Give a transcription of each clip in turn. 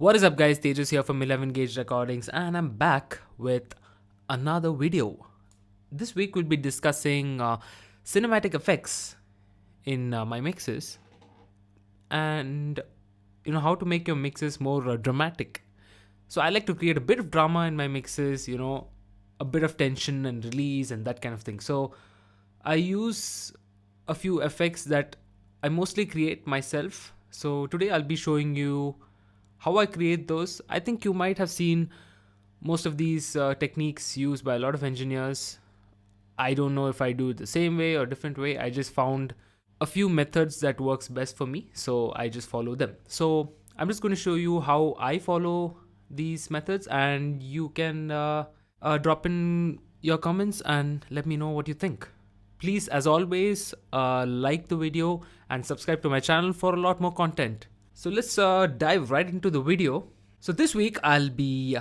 What is up, guys? Tejas here from 11 Gauge Recordings, and I'm back with another video. This week we'll be discussing cinematic effects in my mixes, and how to make your mixes more dramatic. So I like to create a bit of drama in my mixes, a bit of tension and release and that kind of thing. So I use a few effects that I mostly create myself. So today I'll be showing you how I create those. I think you might have seen most of these techniques used by a lot of engineers. I don't know if I do it the same way or different way. I just found a few methods that works best for me, so I just follow them. So I'm just going to show you how I follow these methods, and you can drop in your comments and let me know what you think. Please, as always, like the video and subscribe to my channel for a lot more content. So let's dive right into the video. So this week I'll be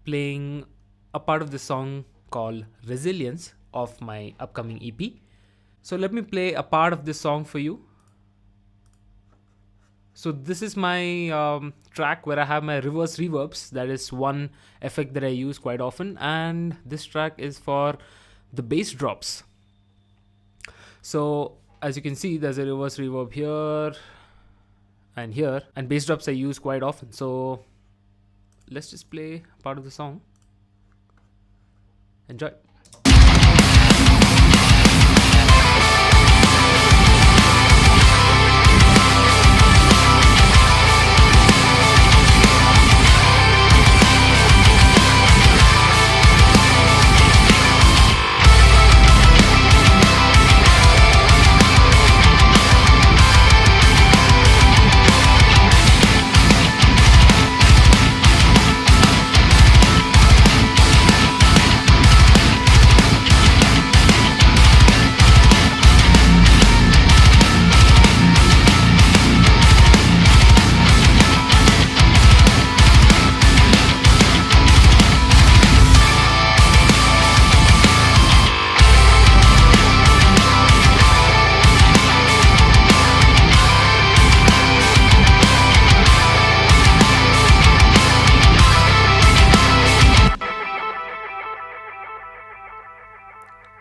playing a part of the song called Resilience of my upcoming EP. So let me play a part of this song for you. So this is my track where I have my reverse reverbs. That is one effect that I use quite often. And this track is for the bass drops. So as you can see, there's a reverse reverb here and here, and bass drops I use quite often. So let's just play part of the song. Enjoy.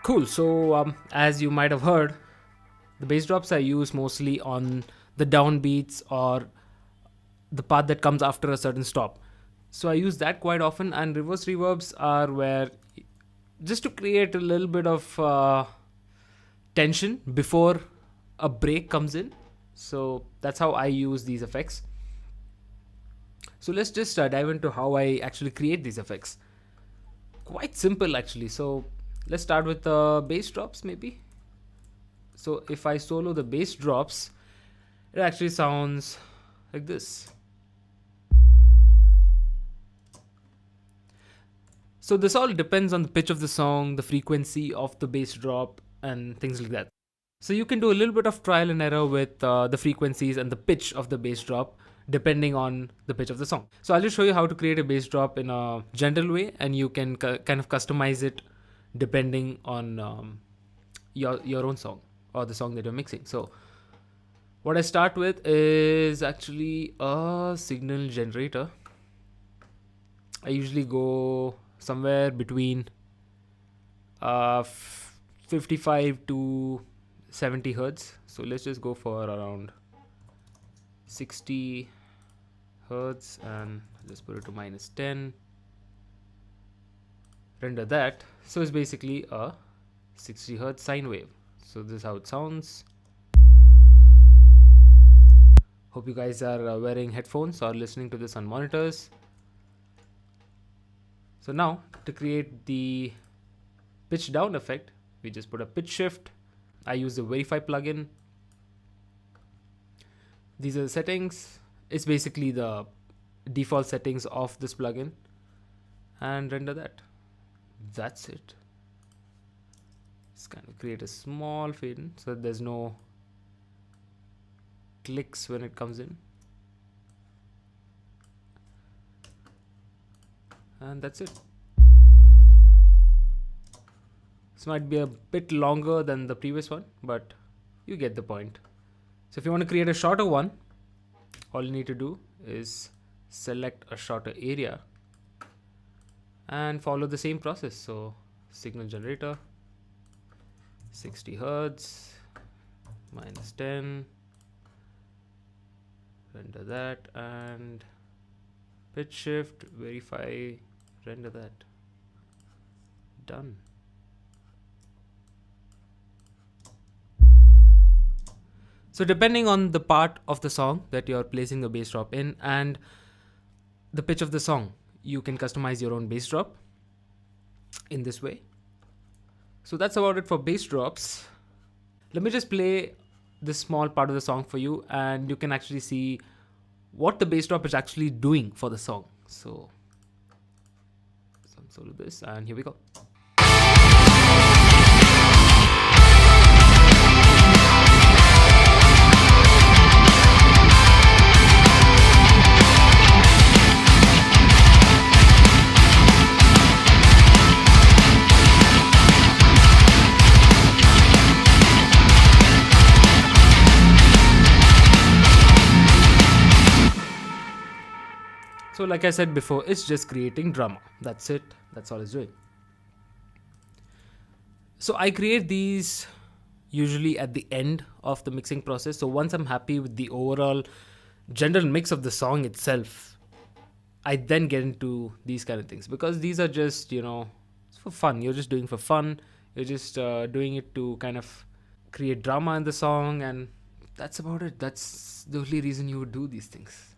Cool. So as you might have heard, the bass drops I use mostly on the downbeats or the part that comes after a certain stop. So I use that quite often, and reverse reverbs are where just to create a little bit of tension before a break comes in. So that's how I use these effects. So let's just dive into how I actually create these effects. Quite simple actually. So let's start with the bass drops maybe. So if I solo the bass drops, it actually sounds like this. So this all depends on the pitch of the song, the frequency of the bass drop, and things like that. So you can do a little bit of trial and error with the frequencies and the pitch of the bass drop depending on the pitch of the song. So I'll just show you how to create a bass drop in a general way, and you can kind of customize it depending on your own song or the song that you're mixing. So what I start with is actually a signal generator. I usually go somewhere between 55 to 70 hertz. So let's just go for around 60 hertz and let's put it to -10. Render that. So it's basically a 60 hertz sine wave. So this is how it sounds. Hope you guys are wearing headphones or listening to this on monitors. So now to create the pitch down effect, we just put a pitch shift. I use the Verify plugin. These are the settings. It's basically the default settings of this plugin, and render that. That's it. Just kind of create a small fade in so that there's no clicks when it comes in, and that's it. This might be a bit longer than the previous one, but you get the point. So if you want to create a shorter one, all you need to do is select a shorter area and follow the same process. So signal generator, 60 hertz, -10, render that, and pitch shift, verify, render that. Done. So depending on the part of the song that you're placing the bass drop in and the pitch of the song, you can customize your own bass drop in this way. So that's about it for bass drops. Let me just play this small part of the song for you, and you can actually see what the bass drop is actually doing for the song. So some sort of this, and here we go. So like I said before, it's just creating drama. That's it. That's all it's doing. So I create these usually at the end of the mixing process. So once I'm happy with the overall general mix of the song itself, I then get into these kind of things, because these are just, it's for fun. You're just doing for fun. You're just doing it to kind of create drama in the song, and that's about it. That's the only reason you would do these things.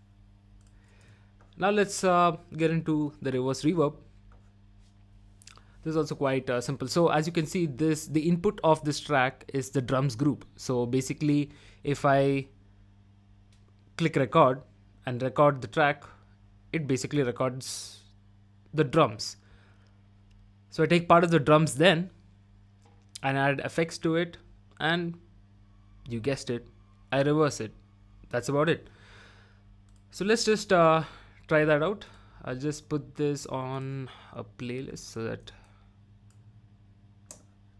Now let's get into the reverse reverb. This is also quite simple. So as you can see, the input of this track is the drums group. So basically, if I click record and record the track, it basically records the drums. So I take part of the drums then and add effects to it, and you guessed it, I reverse it. That's about it. So let's just try that out. I'll just put this on a playlist so that it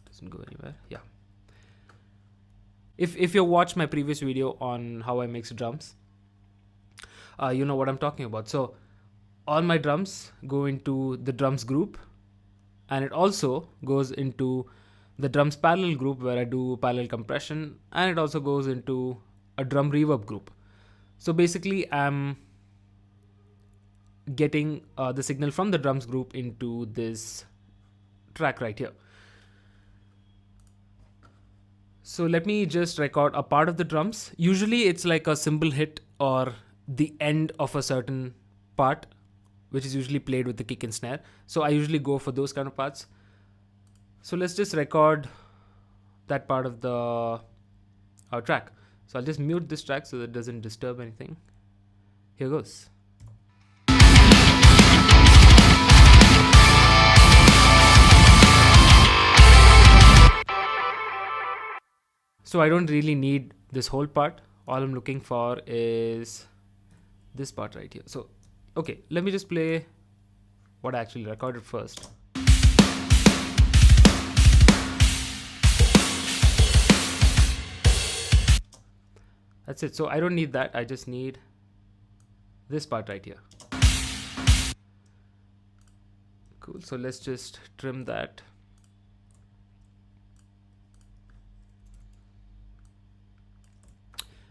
doesn't go anywhere. Yeah. If you watched my previous video on how I mix drums, you know what I'm talking about. So all my drums go into the drums group, and it also goes into the drums parallel group where I do parallel compression, and it also goes into a drum reverb group. So basically I'm getting the signal from the drums group into this track right here. So let me just record a part of the drums. Usually it's like a cymbal hit or the end of a certain part, which is usually played with the kick and snare. So I usually go for those kind of parts. So let's just record that part of the track. So I'll just mute this track so that it doesn't disturb anything. Here goes. So I don't really need this whole part. All I'm looking for is this part right here. So, okay, let me just play what I actually recorded first. That's it. So I don't need that. I just need this part right here. Cool. So let's just trim that.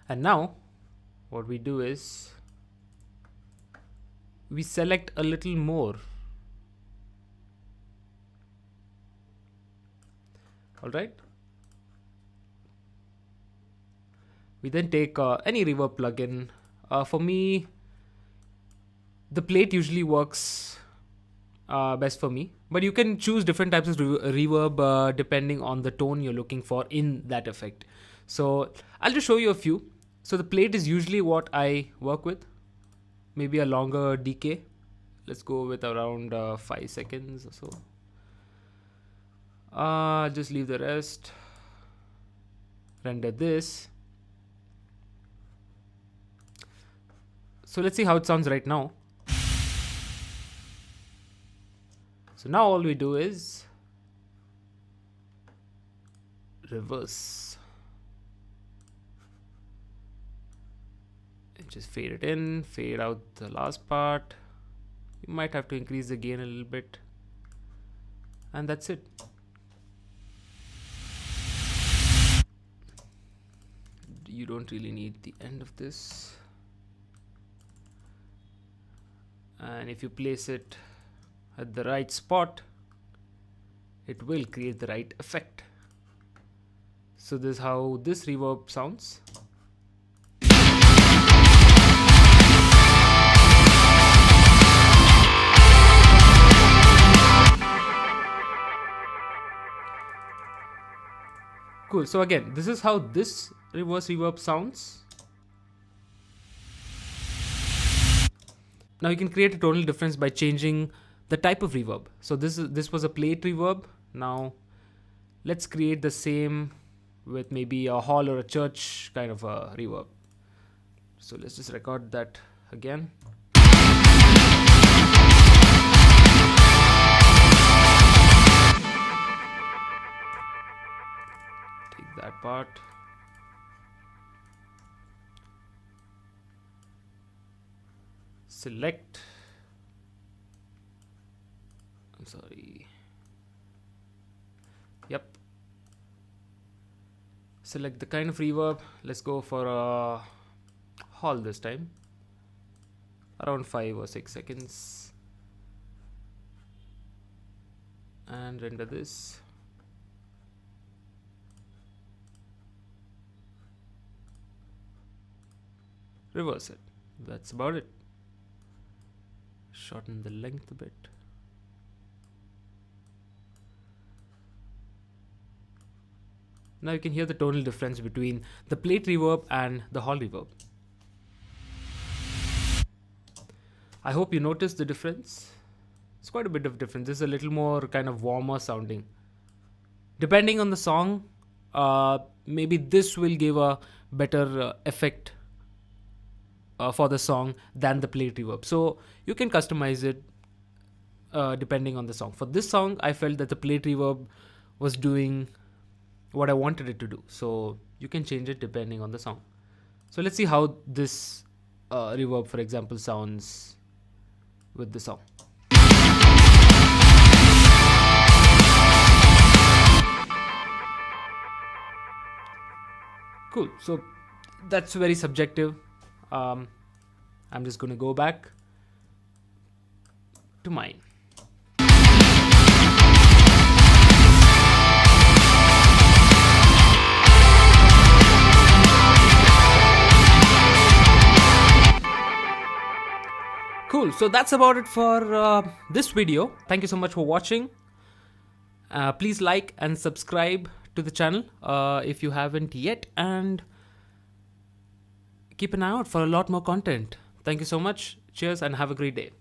And now what we do is we select a little more. All right. We then take any reverb plugin. For me, the plate usually works best for me, but you can choose different types of reverb depending on the tone you're looking for in that effect. So I'll just show you a few. So the plate is usually what I work with. Maybe a longer decay. Let's go with around 5 seconds or so. Just leave the rest. Render this. So let's see how it sounds right now. So now all we do is reverse. just fade it in, fade out the last part. You might have to increase the gain a little bit, and that's it. You don't really need the end of this, and if you place it at the right spot, it will create the right effect. So this is how this reverb sounds. Cool. So again, this is how this reverse reverb sounds. Now you can create a tonal difference by changing the type of reverb. So this was a plate reverb. Now let's create the same with maybe a hall or a church kind of a reverb. So let's just record that again. Take that part. Select. I'm sorry. Yep. Select the kind of reverb. Let's go for a hall this time. Around 5 or 6 seconds. And render this. Reverse it. That's about it. Shorten the length a bit. Now you can hear the tonal difference between the plate reverb and the hall reverb. I hope you noticed the difference. It's quite a bit of difference. This is a little more kind of warmer sounding. Depending on the song, maybe this will give a better effect for the song than the plate reverb. So you can customize it depending on the song. For this song, I felt that the plate reverb was doing what I wanted it to do. So you can change it depending on the song. So let's see how this reverb, for example, sounds with the song. Cool. So that's very subjective. I'm just going to go back to mine. Cool. So that's about it for this video. Thank you so much for watching. Please like and subscribe to the channel if you haven't yet, and keep an eye out for a lot more content. Thank you so much. Cheers and have a great day.